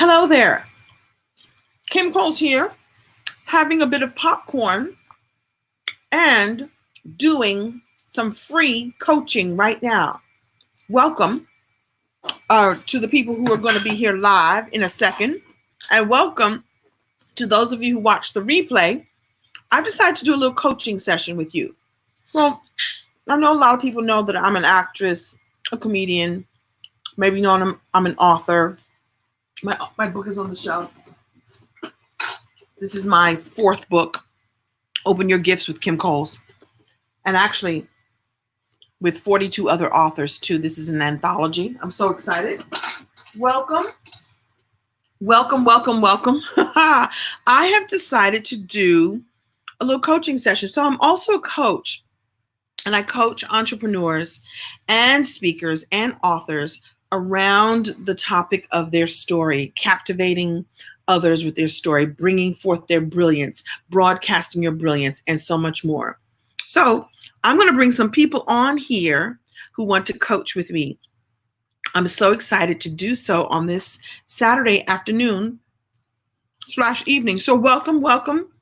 Hello there. Kim Coles here, having a bit of popcorn and doing some free coaching right now. Welcome to the people who are going to be here live in a second, and welcome to those of you who watch the replay. I've decided to do a little coaching session with you. Well, I know a lot of people know that I'm an actress, a comedian, maybe you know I'm an author. My book is on the shelf. This is my fourth book, Open Your Gifts with Kim Coles. And actually, with 42 other authors, too. This is an anthology. I'm so excited. Welcome. Welcome, welcome, welcome. I have decided to do a little coaching session. So I'm also a coach, and I coach entrepreneurs and speakers and authors around the topic of their story, captivating others with their story, bringing forth their brilliance, broadcasting your brilliance, and so much more. So I'm going to bring some people on here who want to coach with me. I'm so excited to do so on this Saturday afternoon/evening. So welcome, welcome.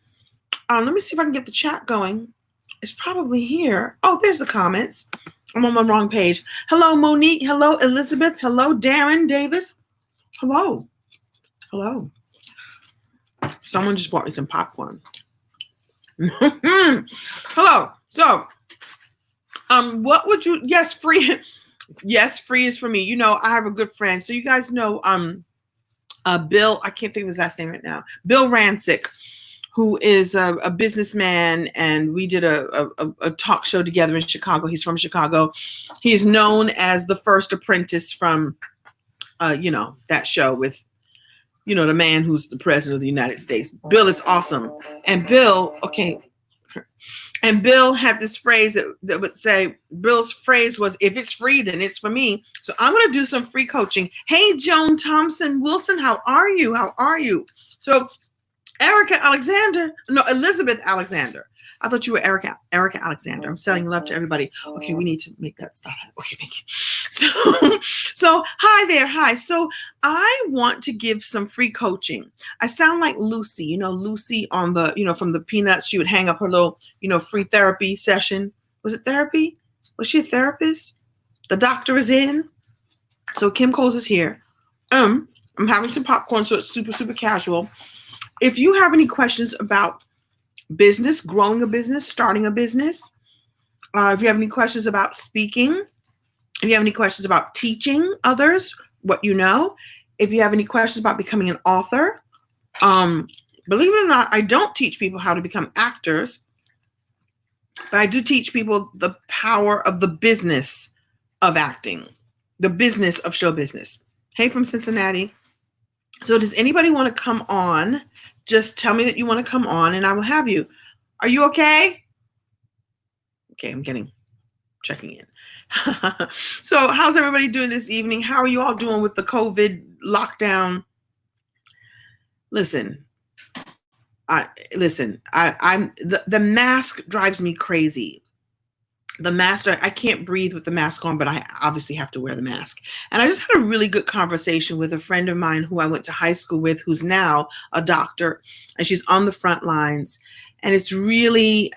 Let me see if I can get the chat going. It's probably here. Oh, there's the comments. I'm on the wrong page. Hello, Monique. Hello, Elizabeth. Hello, Darren Davis. Hello. Hello. Someone just bought me some popcorn. Hello. So, what would you? Yes, free. Yes, free is for me. You know, I have a good friend. So you guys know, Bill. I can't think of his last name right now. Bill Rancic, who is a businessman, and we did a talk show together in Chicago. He's from Chicago. He's known as the first apprentice from, that show with, the man who's the president of the United States. Bill is awesome. And Bill had this phrase that would say, Bill's phrase was, if it's free, then it's for me. So I'm going to do some free coaching. Hey, Joan Thompson Wilson, how are you? How are you? So Elizabeth Alexander. I thought you were Erica Alexander. I'm sending love to everybody. Okay, we need to make that stop. Okay, thank you. So hi there. Hi. So I want to give some free coaching. I sound like Lucy, Lucy on the, from the Peanuts. She would hang up her little, free therapy session. Was it therapy? Was she a therapist? The doctor is in. So Kim Coles is here. I'm having some popcorn, so it's super, super casual. If you have any questions about business, growing a business, starting a business, if you have any questions about speaking, if you have any questions about teaching others what you know, if you have any questions about becoming an author, believe it or not, I don't teach people how to become actors, but I do teach people the power of the business of acting, the business of show business. Hey, from Cincinnati. So does anybody want to come on? Just tell me that you want to come on and I will have you. Are you okay? Okay, I'm checking in. So how's everybody doing this evening? How are you all doing with the COVID lockdown? Listen, the mask drives me crazy. The mask, I can't breathe with the mask on, but I obviously have to wear the mask. And I just had a really good conversation with a friend of mine who I went to high school with, who's now a doctor, and she's on the front lines. And it's really,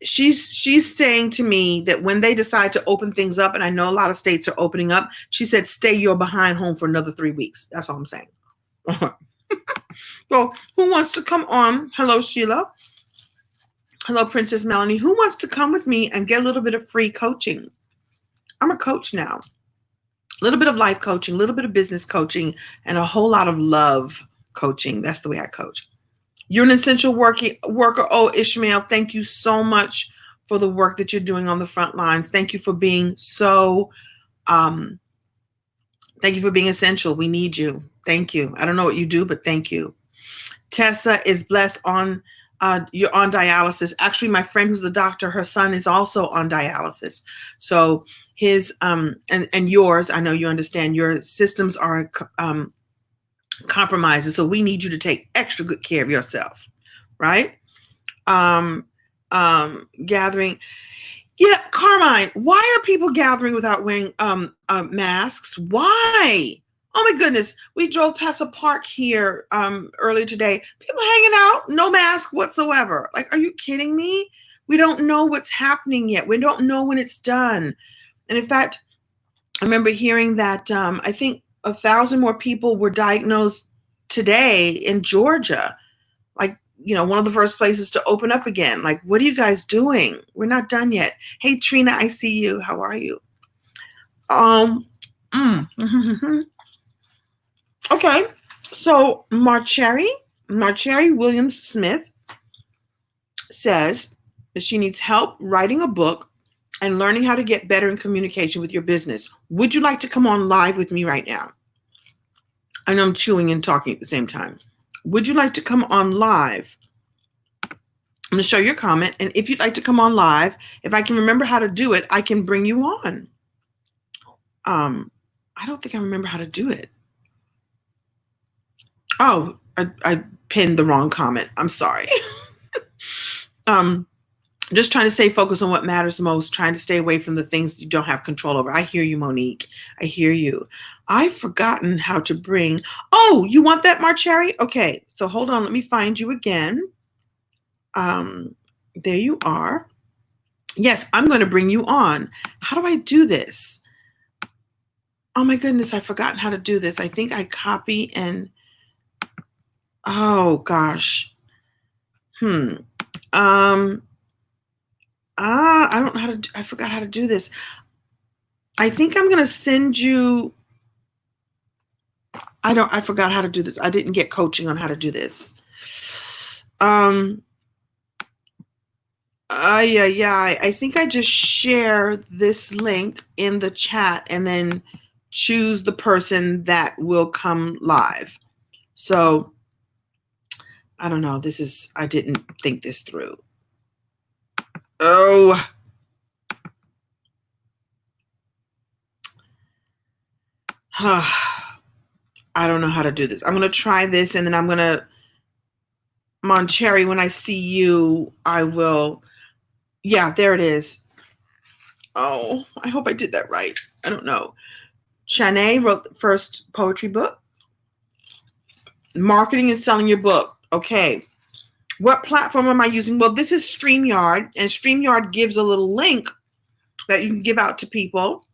she's saying to me that when they decide to open things up, and I know a lot of states are opening up, she said, stay your behind home for another 3 weeks. That's all I'm saying. So who wants to come on? Hello, Sheila. Hello, Princess Melanie. Who wants to come with me and get a little bit of free coaching? I'm a coach now. A little bit of life coaching, a little bit of business coaching, and a whole lot of love coaching. That's the way I coach. You're an essential worker. Oh, Ishmael, thank you so much for the work that you're doing on the front lines. Thank you for being thank you for being essential. We need you. Thank you. I don't know what you do, but thank you. Tessa is blessed you're on dialysis. Actually, my friend who's the doctor, her son is also on dialysis. So his, and yours, I know you understand, your systems are compromised. So we need you to take extra good care of yourself, right? Gathering. Yeah, Carmine, why are people gathering without wearing masks? Why? Oh my goodness. We drove past a park here earlier today. People hanging out, no mask whatsoever. Like, are you kidding me? We don't know what's happening yet. We don't know when it's done. And in fact, I remember hearing that I think 1,000 more people were diagnosed today in Georgia. Like, one of the first places to open up again. Like, what are you guys doing? We're not done yet. Hey, Trina, I see you. How are you? Okay, so Marcherry Williams Smith says that she needs help writing a book and learning how to get better in communication with your business. Would you like to come on live with me right now? I know I'm chewing and talking at the same time. Would you like to come on live? I'm going to show your comment, and if you'd like to come on live, if I can remember how to do it, I can bring you on. I don't think I remember how to do it. Oh, I pinned the wrong comment. I'm sorry. Just trying to stay focused on what matters most, trying to stay away from the things you don't have control over. I hear you, Monique. I hear you. I've forgotten how to bring. Oh, you want that, Marcherry? Okay, so hold on. Let me find you again. There you are. Yes, I'm going to bring you on. How do I do this? Oh my goodness, I've forgotten how to do this. I think I copy and, oh gosh. I don't know how to, I forgot how to do this. I think I'm going to send you, I forgot how to do this. I didn't get coaching on how to do this. I think I just share this link in the chat and then choose the person that will come live. So I don't know. I didn't think this through. Oh. I don't know how to do this. I'm going to try this, and then I'm going to, Marcherry, when I see you, I will. Yeah, there it is. Oh, I hope I did that right. I don't know. Shanae wrote the first poetry book. Marketing and selling your book. Okay. What platform am I using? Well, this is StreamYard, and StreamYard gives a little link that you can give out to people,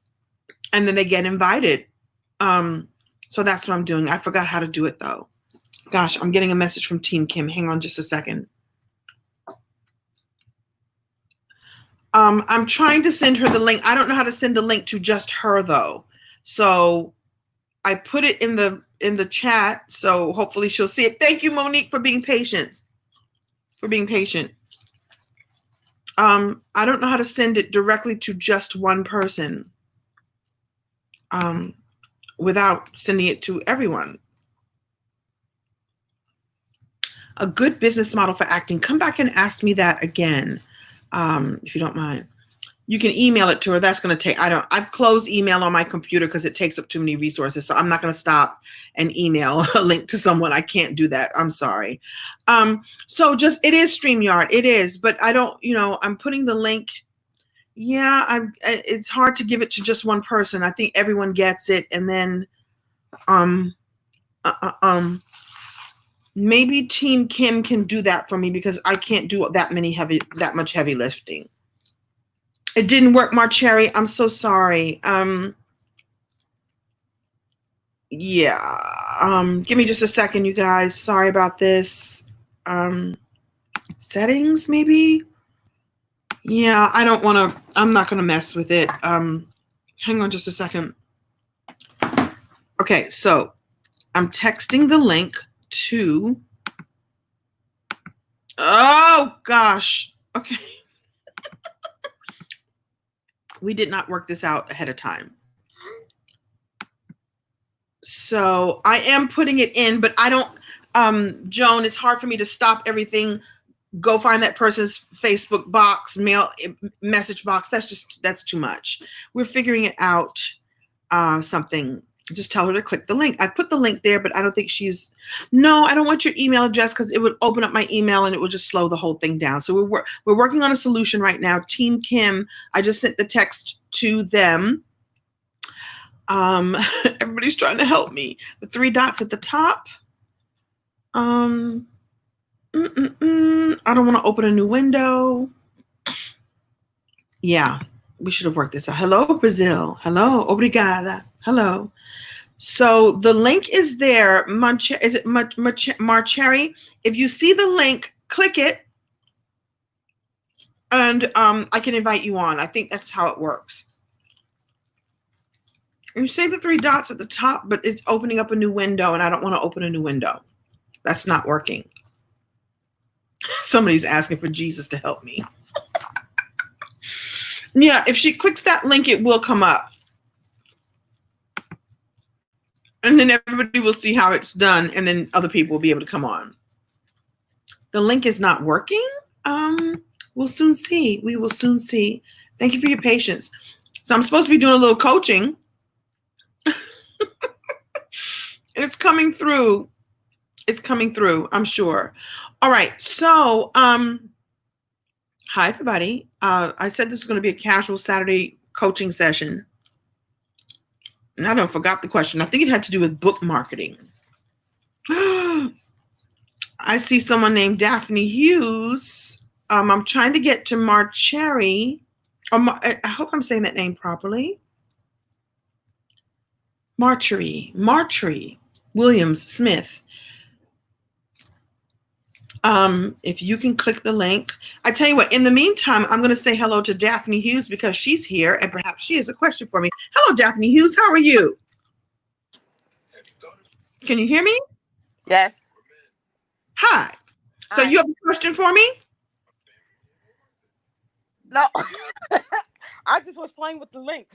and then they get invited. So that's what I'm doing. I forgot how to do it, though. Gosh, I'm getting a message from Team Kim. Hang on just a second. I'm trying to send her the link. I don't know how to send the link to just her, though. So I put it in the chat, so hopefully she'll see it. Thank you, Monique, for being patient. I don't know how to send it directly to just one person without sending it to everyone. A good business model for acting. Come back and ask me that again, if you don't mind. You can email it to her. That's going to take, I've closed email on my computer because it takes up too many resources. So I'm not going to stop and email a link to someone. I can't do that. I'm sorry. So it is StreamYard. It is, but I don't, I'm putting the link. Yeah, it's hard to give it to just one person. I think everyone gets it. And then, maybe Team Kim can do that for me because I can't do that much heavy lifting. It didn't work, Marcherry. I'm so sorry. Yeah. Give me just a second, you guys. Sorry about this. Settings, maybe? Yeah, I'm not going to mess with it. Hang on just a second. Okay, so I'm texting the link to, oh gosh. Okay. We did not work this out ahead of time. So I am putting it in, but I don't, Joan, it's hard for me to stop everything, go find that person's Facebook box, message box. That's too much. We're figuring it out, something. Just tell her to click the link. I put the link there, but I don't think no, I don't want your email address because it would open up my email and it would just slow the whole thing down. So we're working on a solution right now. Team Kim, I just sent the text to them. Everybody's trying to help me. The three dots at the top. I don't want to open a new window. Yeah, we should have worked this out. Hello, Brazil. Hello, obrigada. Hello. So the link is there. Is it Marcherry? If you see the link, click it, and I can invite you on. I think that's how it works. You say the three dots at the top, but it's opening up a new window, and I don't want to open a new window. That's not working. Somebody's asking for Jesus to help me. Yeah, if she clicks that link, it will come up. And then everybody will see how it's done, and then other people will be able to come on. The link is not working. We'll soon see. We will soon see. Thank you for your patience. So I'm supposed to be doing a little coaching. And it's coming through. It's coming through, I'm sure. All right. So, hi, everybody. I said this was going to be a casual Saturday coaching session. And I forgot the question. I think it had to do with book marketing. I see someone named Daphne Hughes. I'm trying to get to Marcherry. I hope I'm saying that name properly. Marcherry Williams Smith. If you can click the link. I tell you what, in the meantime, I'm going to say hello to Daphne Hughes because she's here and perhaps she has a question for me. Hello, Daphne Hughes. How are you? Can you hear me? Yes. Hi. So you have a question for me? No. I just was playing with the link.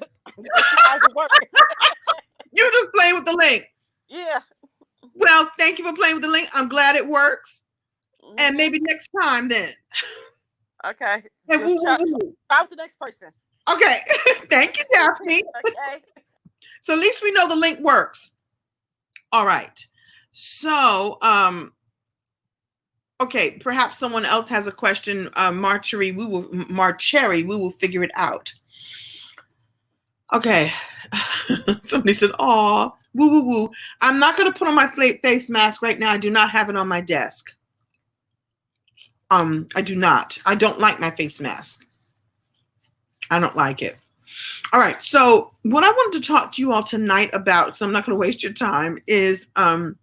You're just playing with the link? Yeah. Well, thank you for playing with the link. I'm glad it works. And maybe next time then. Okay. And try with the next person. Okay. Thank you, Daphne. Okay. So at least we know the link works. All right. So, okay, perhaps someone else has a question. Marcherry, we will figure it out. Okay. Somebody said, "Aw, woo, woo, woo." I'm not going to put on my face mask right now. I do not have it on my desk. I do not. I don't like my face mask. I don't like it. All right. So what I wanted to talk to you all tonight about, because I'm not going to waste your time, is, the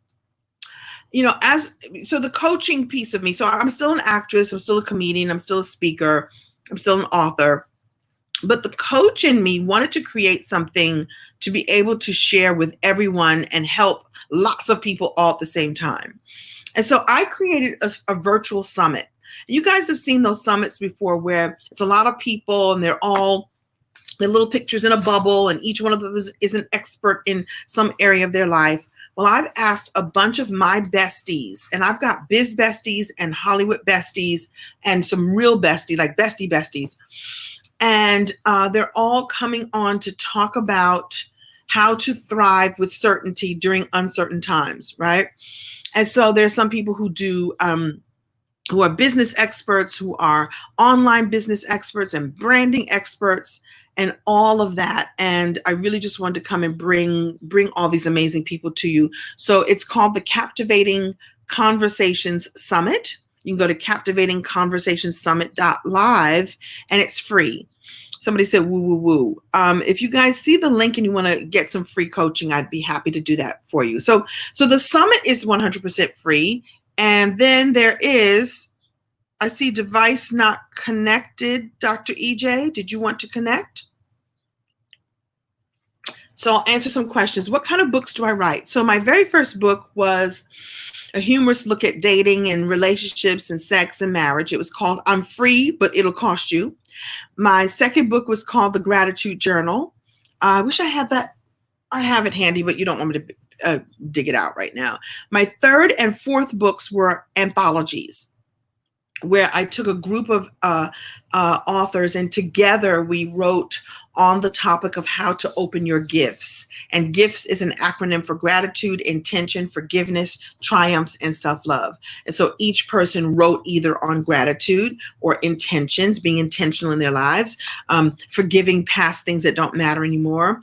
coaching piece of me. So I'm still an actress. I'm still a comedian. I'm still a speaker. I'm still an author. But the coach in me wanted to create something to be able to share with everyone and help lots of people all at the same time. And so I created a virtual summit. You guys have seen those summits before where it's a lot of people and they're little pictures in a bubble and each one of them is an expert in some area of their life. Well, I've asked a bunch of my besties, and I've got biz besties and Hollywood besties and some real besties, like besties. And they're all coming on to talk about how to thrive with certainty during uncertain times, right? And so there's some people who do, who are business experts, who are online business experts and branding experts and all of that. And I really just wanted to come and bring all these amazing people to you. So it's called the Captivating Conversations Summit. You can go to captivatingconversationssummit.live and it's free. Somebody said, woo, woo, woo. If you guys see the link and you want to get some free coaching, I'd be happy to do that for you. So the summit is 100% free. And then there is, I see device not connected. Dr. EJ, did you want to connect? So I'll answer some questions. What kind of books do I write? So my very first book was a humorous look at dating and relationships and sex and marriage. It was called I'm Free, But It'll Cost You. My second book was called The Gratitude Journal. I wish I had that. I have it handy, but you don't want me to dig it out right now. My third and fourth books were anthologies. where I took a group of authors, and together we wrote on the topic of how to open your gifts. And gifts is an acronym for gratitude, intention, forgiveness, triumphs, and self-love. And so each person wrote either on gratitude or intentions, being intentional in their lives, forgiving past things that don't matter anymore,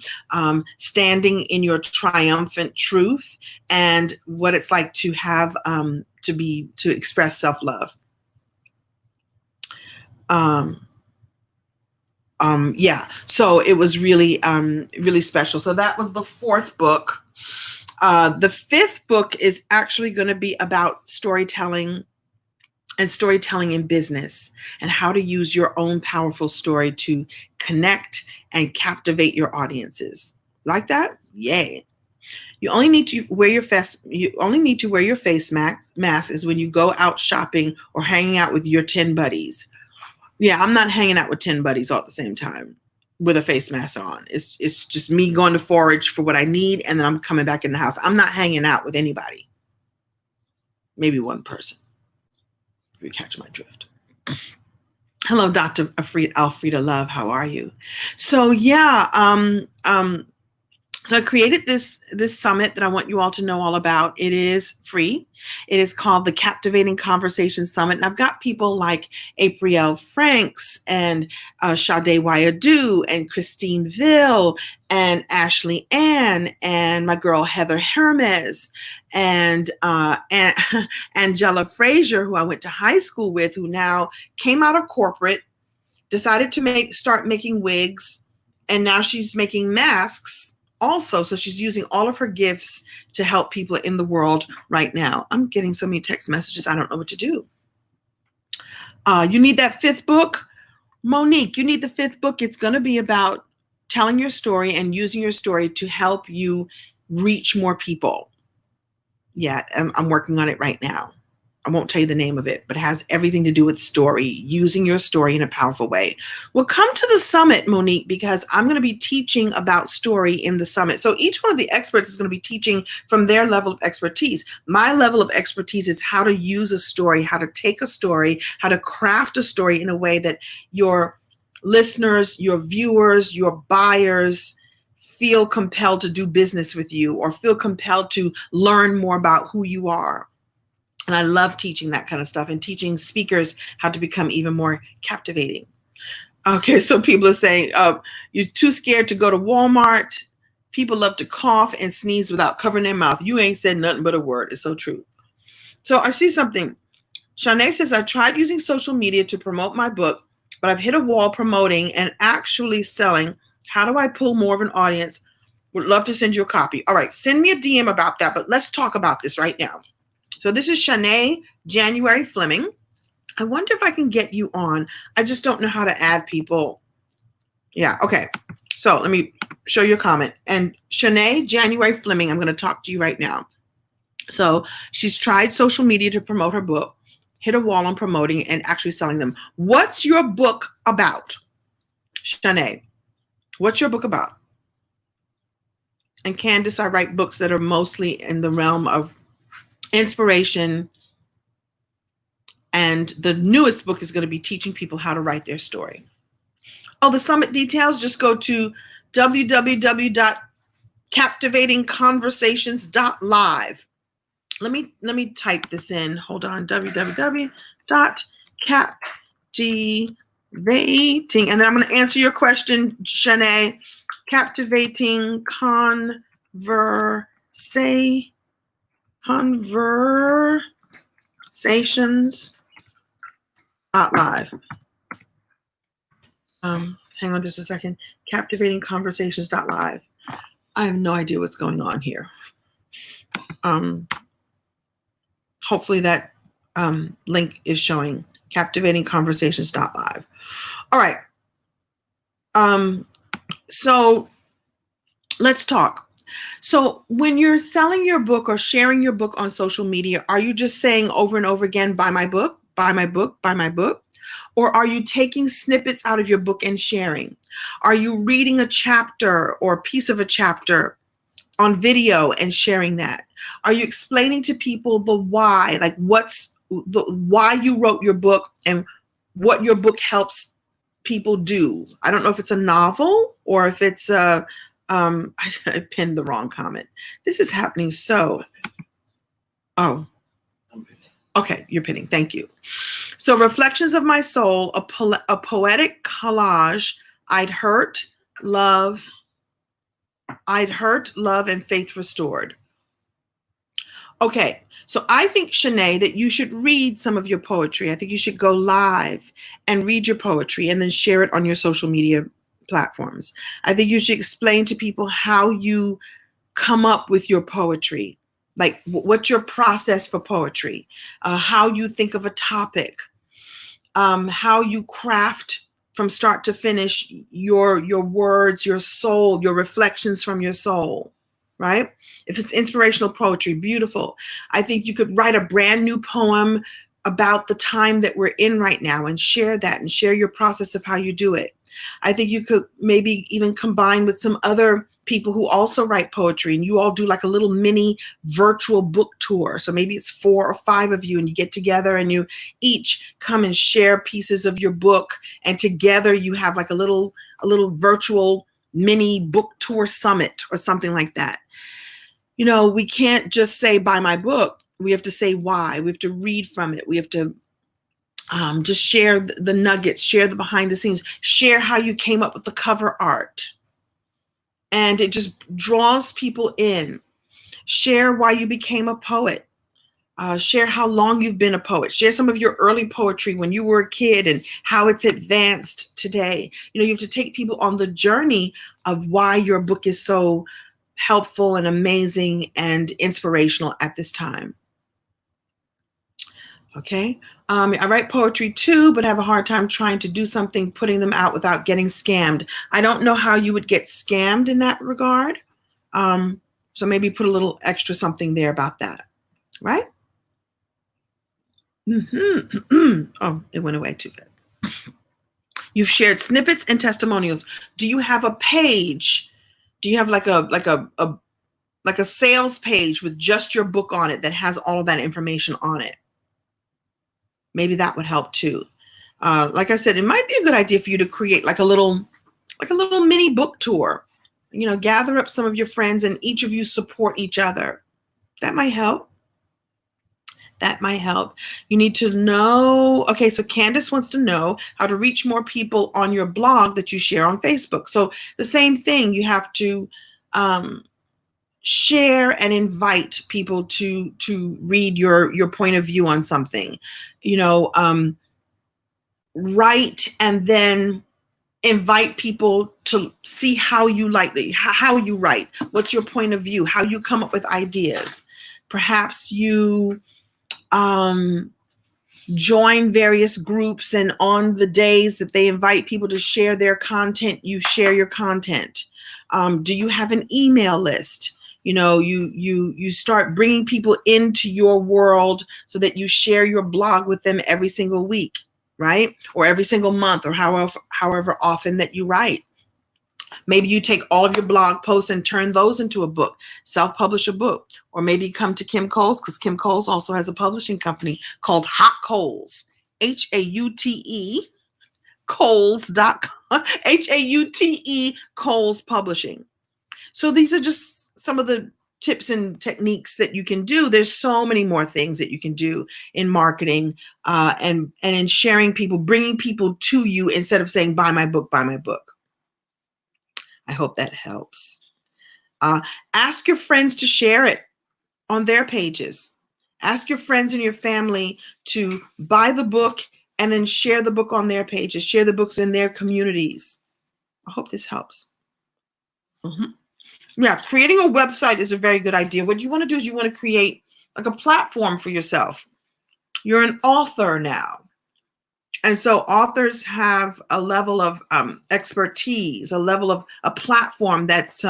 standing in your triumphant truth, and what it's like to have to express self-love. Yeah, so it was really, really special. So that was the fourth book. The fifth book is actually going to be about storytelling and storytelling in business, and how to use your own powerful story to connect and captivate your audiences. Like that? Yay. You only need to wear your face mask is when you go out shopping or hanging out with your 10 buddies. Yeah, I'm not hanging out with 10 buddies all at the same time with a face mask on. It's just me going to forage for what I need, and then I'm coming back in the house. I'm not hanging out with anybody. Maybe one person, if you catch my drift. Hello, Dr. Alfreda Love. How are you? So yeah, so I created this summit that I want you all to know all about. It is free. It is called the Captivating Conversation Summit. And I've got people like April Franks and Sade Wayadu and Christine Ville and Ashley Ann and my girl Heather Hermes and Angela Frazier, who I went to high school with, who now came out of corporate, decided to start making wigs, and now she's making masks also. So she's using all of her gifts to help people in the world right now. I'm getting so many text messages, I don't know what to do. You need that fifth book? Monique, you need the fifth book. It's going to be about telling your story and using your story to help you reach more people. Yeah, I'm working on it right now. I won't tell you the name of it, but it has everything to do with story, using your story in a powerful way. Well, come to the summit, Monique, because I'm going to be teaching about story in the summit. So each one of the experts is going to be teaching from their level of expertise. My level of expertise is how to use a story, how to take a story, how to craft a story in a way that your listeners, your viewers, your buyers feel compelled to do business with you or feel compelled to learn more about who you are. And I love teaching that kind of stuff and teaching speakers how to become even more captivating. Okay, so people are saying, you're too scared to go to Walmart. People love to cough and sneeze without covering their mouth. You ain't said nothing but a word. It's so true. So I see something. Shanae says, I tried using social media to promote my book, but I've hit a wall promoting and actually selling. How do I pull more of an audience? Would love to send you a copy. All right, send me a DM about that, but let's talk about this right now. So this is Shanae January Fleming. I wonder if I can get you on. I just don't know how to add people. Yeah, okay. So let me show you a comment. And Shanae January Fleming, I'm going to talk to you right now. So she's tried social media to promote her book, hit a wall on promoting and actually selling them. What's your book about? Shanae, what's your book about? And Candace, I write books that are mostly in the realm of inspiration, and the newest book is going to be teaching people how to write their story. Oh, the summit details, just go to www.captivatingconversations.live. Let me type this in. Hold on, www.captivating, and then I'm going to answer your question, Shanae. Captivating conversations live. Hang on just a second. Captivating conversations.live. I have no idea what's going on here. Hopefully that link is showing. Captivating conversations.live. All right. So let's talk. So when you're selling your book or sharing your book on social media, are you just saying over and over again, buy my book, buy my book, buy my book? Or are you taking snippets out of your book and sharing? Are you reading a chapter or a piece of a chapter on video and sharing that? Are you explaining to people the why, like what's why you wrote your book and what your book helps people do. I don't know if it's a novel or if it's a, I pinned the wrong comment. This is happening so, oh, okay, you're pinning, thank you. So Reflections of My Soul, a poetic collage, I'd hurt, love, and faith restored. Okay, so I think, Shanae, that you should read some of your poetry. I think you should go live and read your poetry and then share it on your social media platforms. I think you should explain to people how you come up with your poetry, like what's your process for poetry, how you think of a topic, how you craft from start to finish your words, your soul, your reflections from your soul, right? If it's inspirational poetry, beautiful. I think you could write a brand new poem about the time that we're in right now and share that and share your process of how you do it. I think you could maybe even combine with some other people who also write poetry and you all do like a little mini virtual book tour. So maybe it's 4 or 5 of you and you get together and you each come and share pieces of your book, and together you have like a little virtual mini book tour summit or something like that. You know, we can't just say buy my book. We have to say why. We have to read from it. We have to just share the nuggets, share the behind the scenes, share how you came up with the cover art. And it just draws people in. Share why you became a poet. Share how long you've been a poet. Share some of your early poetry when you were a kid and how it's advanced today. You know, you have to take people on the journey of why your book is so helpful and amazing and inspirational at this time. Okay. I write poetry too, but have a hard time trying to do something, putting them out without getting scammed. I don't know how you would get scammed in that regard. So maybe put a little extra something there about that, right? Oh, it went away too fast. You've shared snippets and testimonials. Do you have a page? Do you have like a sales page with just your book on it that has all of that information on it? Maybe that would help too. Like I said, it might be a good idea for you to create like a little mini book tour. You know, gather up some of your friends and each of you support each other. That might help. That might help. You need to know. Okay, so Candace wants to know how to reach more people on your blog that you share on Facebook. So the same thing, you have to share and invite people to read your point of view on something. You know, write and then invite people to see how you how you write, what's your point of view, how you come up with ideas. Perhaps you join various groups, and on the days that they invite people to share their content, you share your content. Do you have an email list? You know, you start bringing people into your world so that you share your blog with them every single week, right? Or every single month, or however often that you write. Maybe you take all of your blog posts and turn those into a book, self-publish a book. Or maybe come to Kim Coles, because Kim Coles also has a publishing company called Hot Coles, Haute, Coles.com, Haute, Coles Publishing. So these are just some of the tips and techniques that you can do. There's so many more things that you can do in marketing and in sharing people, bringing people to you instead of saying, buy my book, buy my book. I hope that helps. Ask your friends to share it on their pages. Ask your friends and your family to buy the book and then share the book on their pages, share the books in their communities. I hope this helps. Yeah, creating a website is a very good idea. What you want to do is you want to create like a platform for yourself. You're an author now. And so authors have a level of expertise, a level of a platform that's,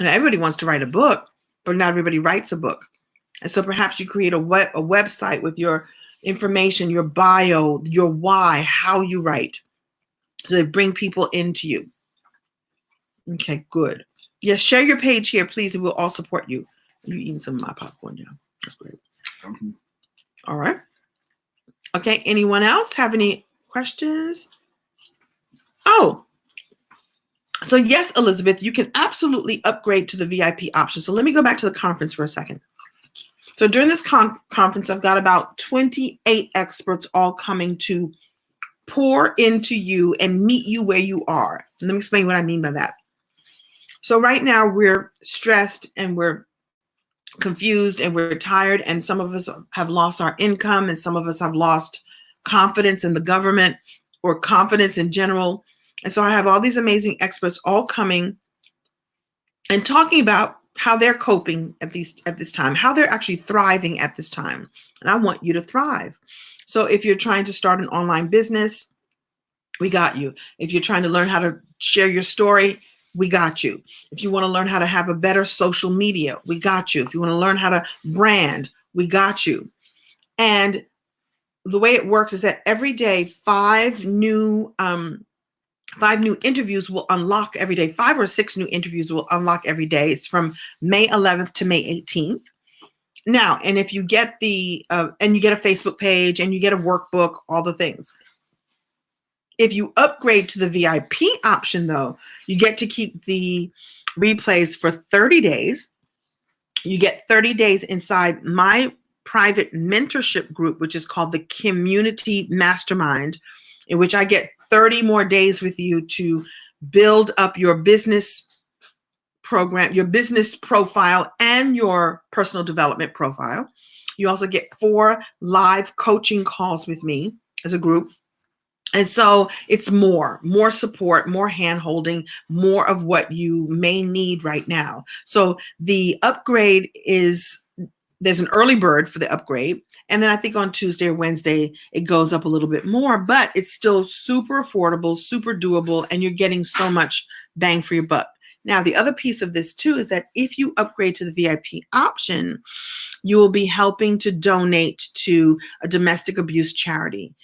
everybody wants to write a book, but not everybody writes a book. And so perhaps you create a website with your information, your bio, your why, how you write, so they bring people into you. Okay, good. Yes, share your page here, please, and we'll all support you. You're eating some of my popcorn now. That's great. All right. Okay, anyone else have any questions? Oh, so yes, Elizabeth, you can absolutely upgrade to the VIP option. So let me go back to the conference for a second. So during this conference, I've got about 28 experts all coming to pour into you and meet you where you are. And let me explain what I mean by that. So right now we're stressed and we're confused and we're tired, and some of us have lost our income, and some of us have lost confidence in the government or confidence in general. And so I have all these amazing experts all coming and talking about how they're coping at this time, how they're actually thriving at this time. And I want you to thrive. So if you're trying to start an online business, we got you. If you're trying to learn how to share your story, we got you. If you want to learn how to have a better social media, we got you. If you want to learn how to brand, we got you. And the way it works is that every day, five new interviews will unlock every day. 5 or 6 new interviews will unlock every day. It's from May 11th to May 18th. Now, and if you get and you get a Facebook page and you get a workbook, all the things. If you upgrade to the VIP option, though, you get to keep the replays for 30 days. You get 30 days inside my private mentorship group, which is called the Community Mastermind, in which I get 30 more days with you to build up your business program, your business profile, and your personal development profile. You also get 4 live coaching calls with me as a group. And so it's more support, more hand-holding, more of what you may need right now. So the upgrade there's an early bird for the upgrade. And then I think on Tuesday or Wednesday, it goes up a little bit more, but it's still super affordable, super doable, and you're getting so much bang for your buck. Now, the other piece of this too is that if you upgrade to the VIP option, you will be helping to donate to a domestic abuse charity.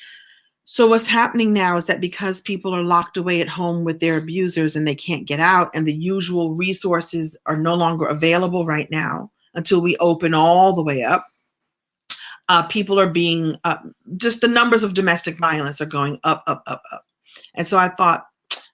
So what's happening now is that because people are locked away at home with their abusers and they can't get out, and the usual resources are no longer available right now until we open all the way up, people are being, just the numbers of domestic violence are going up, up, up, up. And so I thought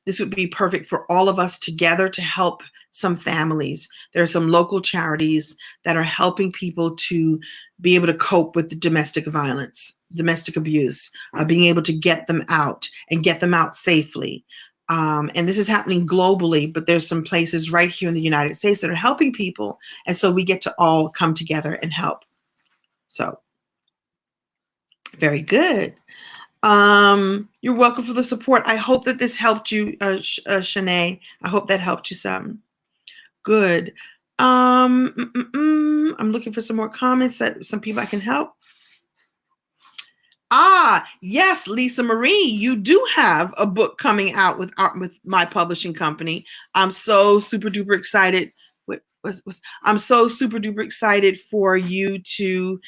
this would be perfect for all of us together to help some families. There are some local charities that are helping people to be able to cope with the domestic violence, domestic abuse, being able to get them out and get them out safely. And this is happening globally, but there's some places right here in the United States that are helping people. And so we get to all come together and help. So very good. You're welcome for the support. I hope that this helped you, Shanae. I hope that helped you some. Good. I'm looking for some more comments that some people I can help. Yes, Lisa Marie, you do have a book coming out with my publishing company. I'm so super duper excited. I'm so super duper excited for you to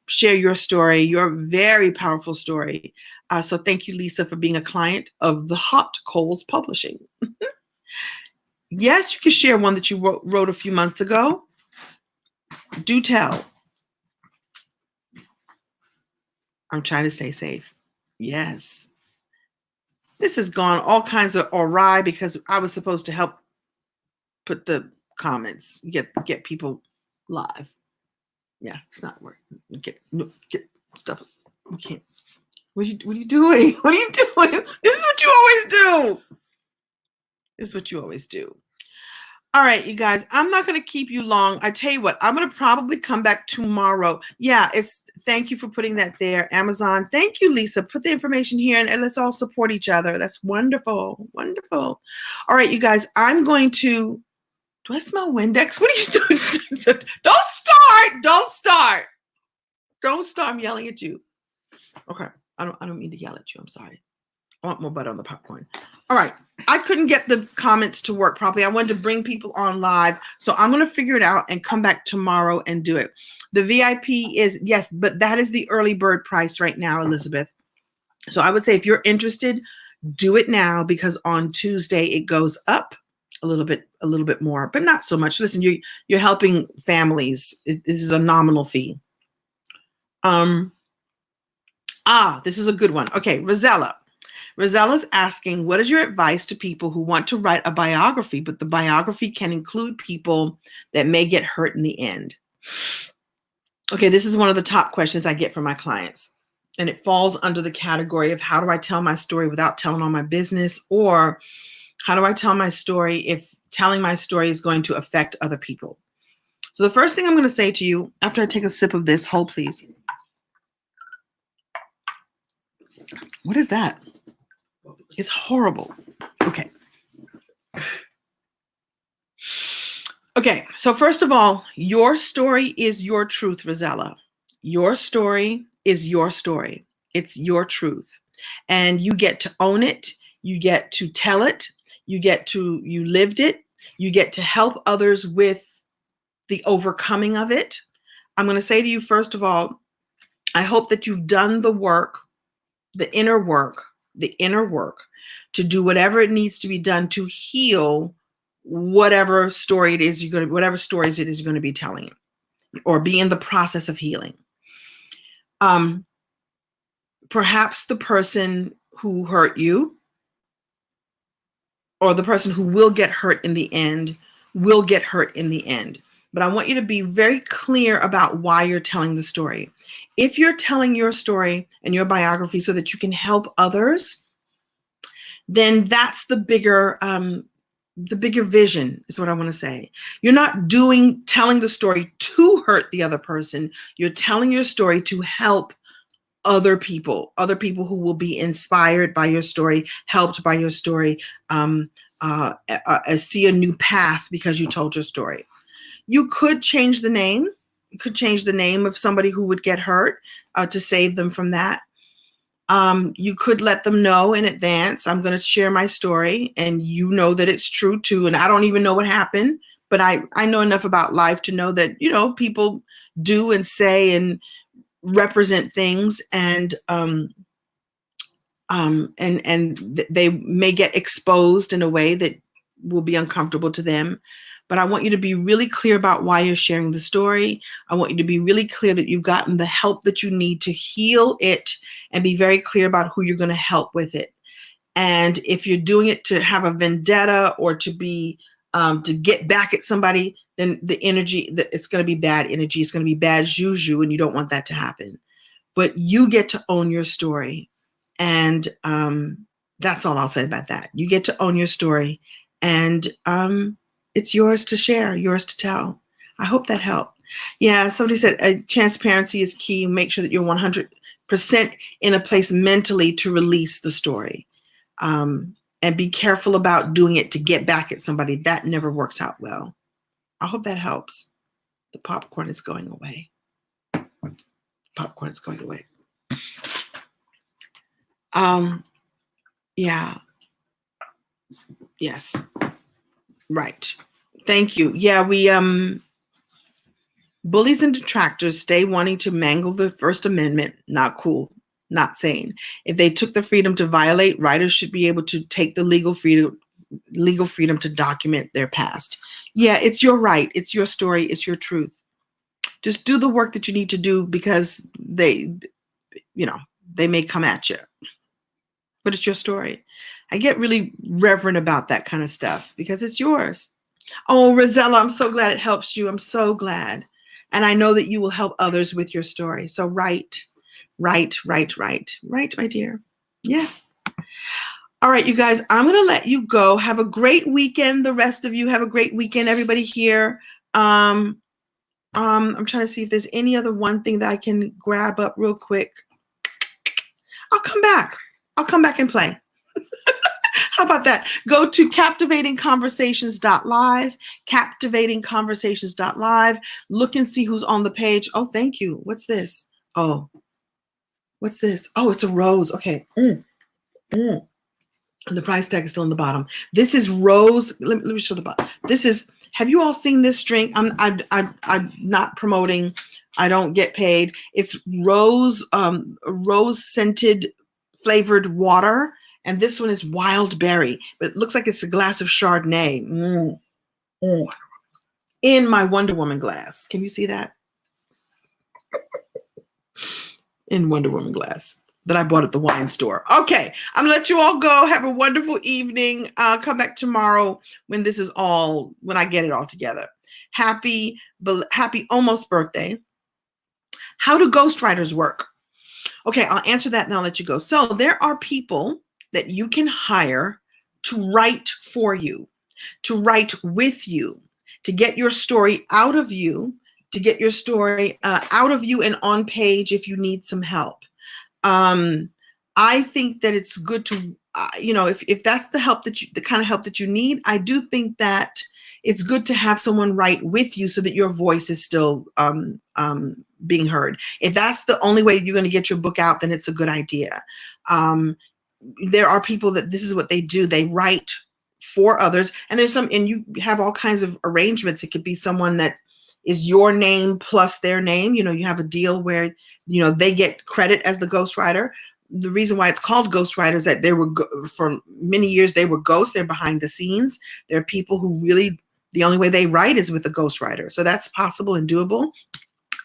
share your story, your very powerful story. So thank you, Lisa, for being a client of the Hot Coals Publishing. Yes, you can share one that you wrote a few months ago. Do tell. I'm trying to stay safe. Yes. This has gone all kinds of awry because I was supposed to help put the comments, get people live. Yeah, it's not working. Get stop it. You can't. What are you doing? What are you doing? This is what you always do. This is what you always do. All right, you guys, I'm not going to keep you long. I tell you what, I'm going to probably come back tomorrow. Yeah, thank you for putting that there, Amazon. Thank you, Lisa. Put the information here and let's all support each other. That's wonderful. Wonderful. All right, you guys, I'm going to, do I smell Windex? What are you doing? Don't start. Don't start. Don't start. I'm yelling at you. Okay. I don't mean to yell at you. I'm sorry. I want more butter on the popcorn. All right. I couldn't get the comments to work properly. I wanted to bring people on live. So I'm going to figure it out and come back tomorrow and do it. The VIP is, yes, but that is the early bird price right now, Elizabeth. So I would say if you're interested, do it now because on Tuesday it goes up a little bit more, but not so much. Listen, you're helping families. This is a nominal fee. This is a good one. Okay, Rosella. Rosella's asking, what is your advice to people who want to write a biography, but the biography can include people that may get hurt in the end? Okay, this is one of the top questions I get from my clients. And it falls under the category of how do I tell my story without telling all my business? Or how do I tell my story if telling my story is going to affect other people? So the first thing I'm going to say to you after I take a sip of this, hold please. What is that? It's horrible. Okay. Okay, so first of all, your story is your truth, Rosella. Your story is your story. It's your truth. And you get to own it. You get to tell it. You lived it. You get to help others with the overcoming of it. I'm going to say to you, first of all, I hope that you've done the work, the inner work to do whatever it needs to be done to heal whatever story it is whatever stories it is you're going to be telling, or be in the process of healing. Perhaps the person who hurt you, or the person who will get hurt in the end, will get hurt in the end. But I want you to be very clear about why you're telling the story. If you're telling your story and your biography so that you can help others, then that's the bigger vision, is what I want to say. You're not telling the story to hurt the other person. You're telling your story to help other people who will be inspired by your story, helped by your story, see a new path because you told your story. You could change the name. You could change the name of somebody who would get hurt to save them from that. You could let them know in advance, I'm going to share my story, and you know that it's true too. And I don't even know what happened, but I know enough about life to know that, people do and say and represent things, and they may get exposed in a way that will be uncomfortable to them. But I want you to be really clear about why you're sharing the story. I want you to be really clear that you've gotten the help that you need to heal it, and be very clear about who you're going to help with it. And if you're doing it to have a vendetta or to be to get back at somebody, then the energy, it's going to be bad energy. It's going to be bad juju, and you don't want that to happen. But you get to own your story. And that's all I'll say about that. You get to own your story, and it's yours to share, yours to tell. I hope that helped. Yeah, somebody said transparency is key. Make sure that you're 100% in a place mentally to release the story. And be careful about doing it to get back at somebody. That never works out well. I hope that helps. The popcorn is going away. Popcorn is going away. Yeah. Yes. Right. Thank you. Yeah, we bullies and detractors stay wanting to mangle the First Amendment. Not cool. Not sane. If they took the freedom to violate, writers should be able to take the legal freedom to document their past. Yeah, it's your right. It's your story. It's your truth. Just do the work that you need to do, because they may come at you. But it's your story. I get really reverent about that kind of stuff because it's yours. Oh, Rosella, I'm so glad it helps you. I'm so glad. And I know that you will help others with your story. So write, my dear. Yes. All right, you guys, I'm going to let you go. Have a great weekend. The rest of you have a great weekend. Everybody here. I'm trying to see if there's any other one thing that I can grab up real quick. I'll come back and play. How about that? Go to captivatingconversations.live, captivatingconversations.live. Look and see who's on the page. Oh, thank you. What's this? Oh, what's this? Oh, it's a rose. Okay. And the price tag is still on the bottom. This is rose. Let me show the bottom. This is, have you all seen this drink? I'm not promoting. I don't get paid. It's rose scented flavored water. And this one is wild berry, but it looks like it's a glass of Chardonnay. In my Wonder Woman glass. Can you see that? In Wonder Woman glass. that I bought at the wine store. Okay, I'm gonna let you all go. Have a wonderful evening. Come back tomorrow when I get it all together. Happy almost birthday. How do ghostwriters work? Okay, I'll answer that and I'll let you go. So there are people that you can hire to write for you, to write with you, to get your story out of you, and on page if you need some help. I think that it's good to, if that's the kind of help that you need, I do think that it's good to have someone write with you so that your voice is still being heard. If that's the only way you're going to get your book out, then it's a good idea. There are people that this is what they do. They write for others, and and you have all kinds of arrangements. It could be someone that is your name plus their name. You have a deal where, they get credit as the ghostwriter. The reason why it's called ghostwriter is that for many years, they were ghosts. They're behind the scenes. There are people who really, the only way they write is with a ghostwriter. So that's possible and doable.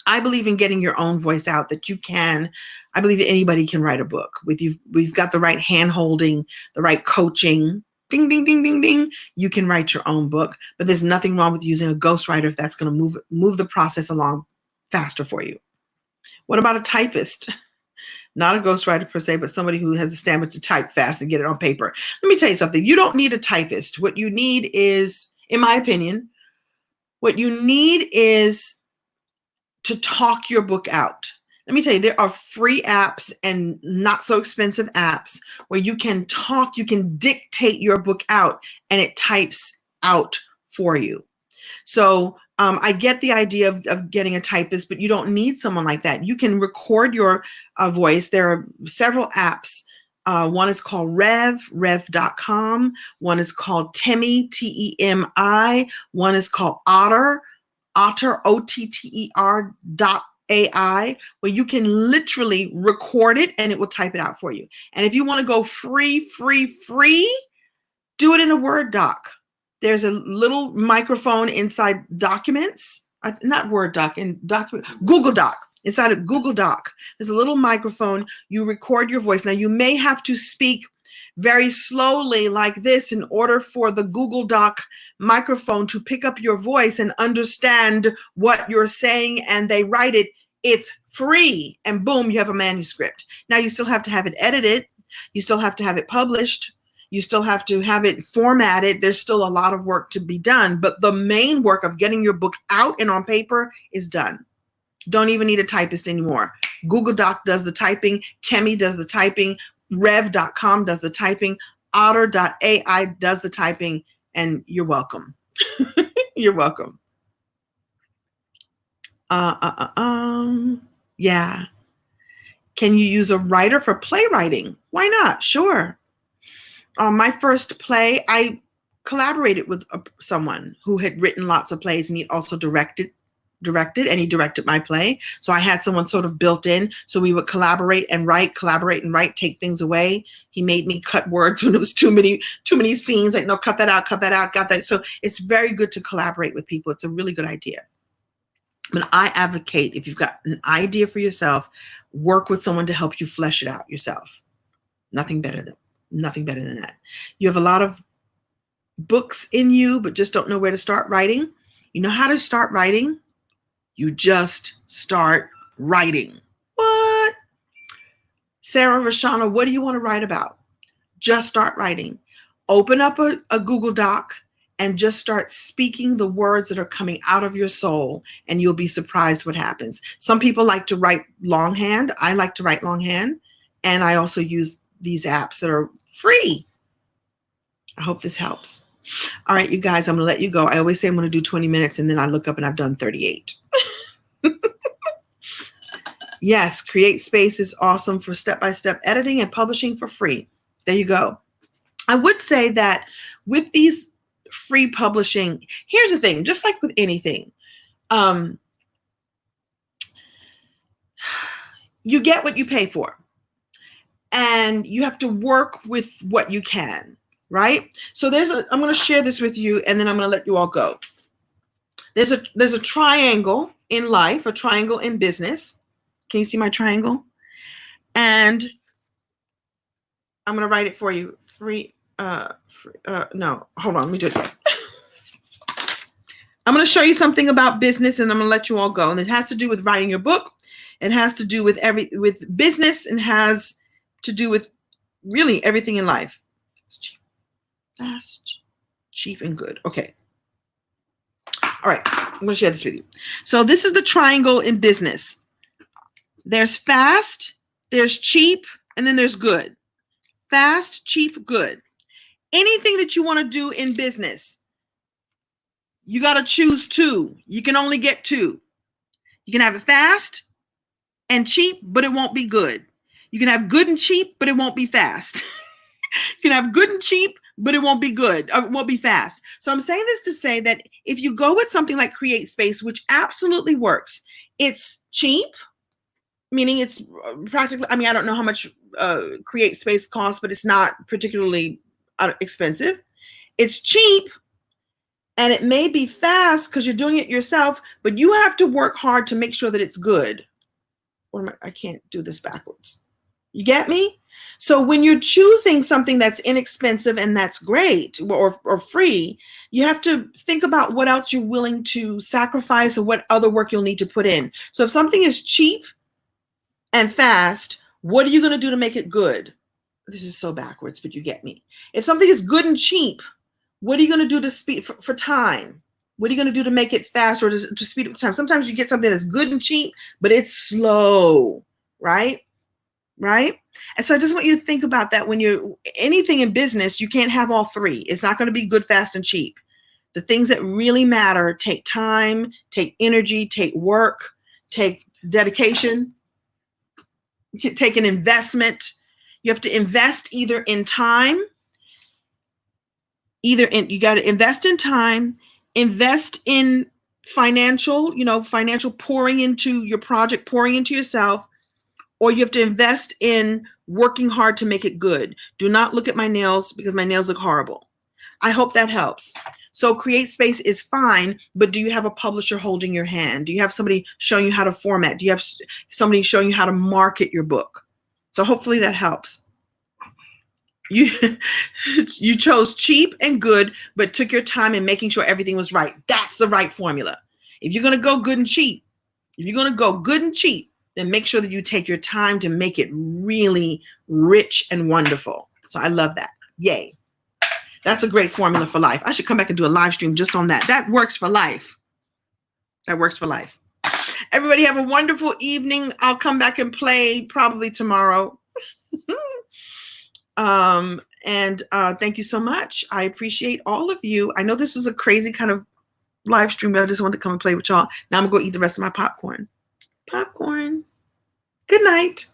I believe in getting your own voice out, that you can. I believe that anybody can write a book with you. We've got the right hand holding, the right coaching. Ding, ding, ding, ding, ding. You can write your own book, but there's nothing wrong with using a ghostwriter if that's going to move the process along faster for you. What about a typist? Not a ghostwriter per se, but somebody who has the stamina to type fast and get it on paper. Let me tell you something. You don't need a typist. What you need is, in my opinion, what you need is to talk your book out. Let me tell you, there are free apps and not so expensive apps where you can dictate your book out and it types out for you. So I get the idea of getting a typist, but you don't need someone like that. You can record your voice. There are several apps. One is called rev.com. One is called Temi, Temi. One is called Otter, OTTER.ai, where you can literally record it and it will type it out for you. And if you want to go free, do it in a Word doc. There's a little microphone inside documents, not Word doc, Google Doc. Inside a Google Doc, there's a little microphone. You record your voice. Now, you may have to speak very slowly like this in order for the Google Doc microphone to pick up your voice and understand what you're saying, and they write it. It's free, and boom, you have a manuscript. Now, you still have to have it edited. You still have to have it published. You still have to have it formatted. There's still a lot of work to be done, but the main work of getting your book out and on paper is done. Don't even need a typist anymore. Google Doc does the typing. Temi does the typing. Rev.com does the typing. Otter.ai does the typing, and you're welcome. You're welcome. Yeah. Can you use a writer for playwriting? Why not? Sure. My first play, I collaborated with someone who had written lots of plays, and he also directed, and he directed my play. So I had someone sort of built in. So we would collaborate and write, take things away. He made me cut words when it was too many scenes. Like, no, cut that out, got that. So it's very good to collaborate with people. It's a really good idea. But I advocate, if you've got an idea for yourself, work with someone to help you flesh it out yourself. Nothing better than that. You have a lot of books in you, but just don't know where to start writing. You know how to start writing? You just start writing. What? Sarah Rashana, what do you want to write about? Just start writing. Open up a Google Doc and just start speaking the words that are coming out of your soul, and you'll be surprised what happens. Some people like to write longhand. I like to write longhand, and I also use these apps that are free. I hope this helps. All right, you guys, I'm going to let you go. I always say I'm going to do 20 minutes, and then I look up and I've done 38. Yes, CreateSpace is awesome for step-by-step editing and publishing for free. There you go. I would say that with these free publishing, here's the thing, just like with anything, you get what you pay for, and you have to work with what you can, right? So I'm going to share this with you, and then I'm going to let you all go. There's a triangle in life, a triangle in business. Can you see my triangle? And I'm going to write it for you. No, hold on. Let me do it again. I'm going to show you something about business and I'm going to let you all go. And it has to do with writing your book. It has to do with business and has to do with really everything in life. It's cheap, fast, cheap, and good. Okay. All right. I'm going to share this with you. So this is the triangle in business. There's fast, there's cheap, and then there's good. Fast, cheap, good. Anything that you want to do in business, you got to choose two. You can only get two. You can have it fast and cheap, but it won't be good. You can have good and cheap, but it won't be fast. You can have good and cheap, but it won't be good. It won't be fast. So I'm saying this to say that if you go with something like Create Space, which absolutely works, it's cheap, meaning it's practically, I mean, I don't know how much Create Space costs, but it's not particularly expensive. It's cheap. And it may be fast because you're doing it yourself, but you have to work hard to make sure that it's good. I can't do this backwards. You get me? So when you're choosing something that's inexpensive and that's great or free, you have to think about what else you're willing to sacrifice or what other work you'll need to put in. So if something is cheap and fast, what are you going to do to make it good? This is so backwards, but you get me. If something is good and cheap, what are you going to do to speed for time? What are you going to do to make it fast or to speed up time? Sometimes you get something that's good and cheap, but it's slow, right? Right? And so I just want you to think about that when you're anything in business, you can't have all three. It's not going to be good, fast, and cheap. The things that really matter take time, take energy, take work, take dedication, take an investment. You have to invest either in time, you got to invest in time, invest in financial pouring into your project, pouring into yourself, or you have to invest in working hard to make it good. Do not look at my nails because my nails look horrible. I hope that helps. So Create Space is fine, but do you have a publisher holding your hand? Do you have somebody showing you how to format? Do you have somebody showing you how to market your book? So hopefully that helps. You chose cheap and good, but took your time in making sure everything was right. That's the right formula. If you're going to go good and cheap, then make sure that you take your time to make it really rich and wonderful. So I love that. Yay. That's a great formula for life. I should come back and do a live stream just on that. That works for life. That works for life. Everybody have a wonderful evening. I'll come back and play probably tomorrow. Thank you so much. I appreciate all of you. I know this was a crazy kind of live stream, but I just wanted to come and play with y'all. Now I'm going to go eat the rest of my popcorn. Good night.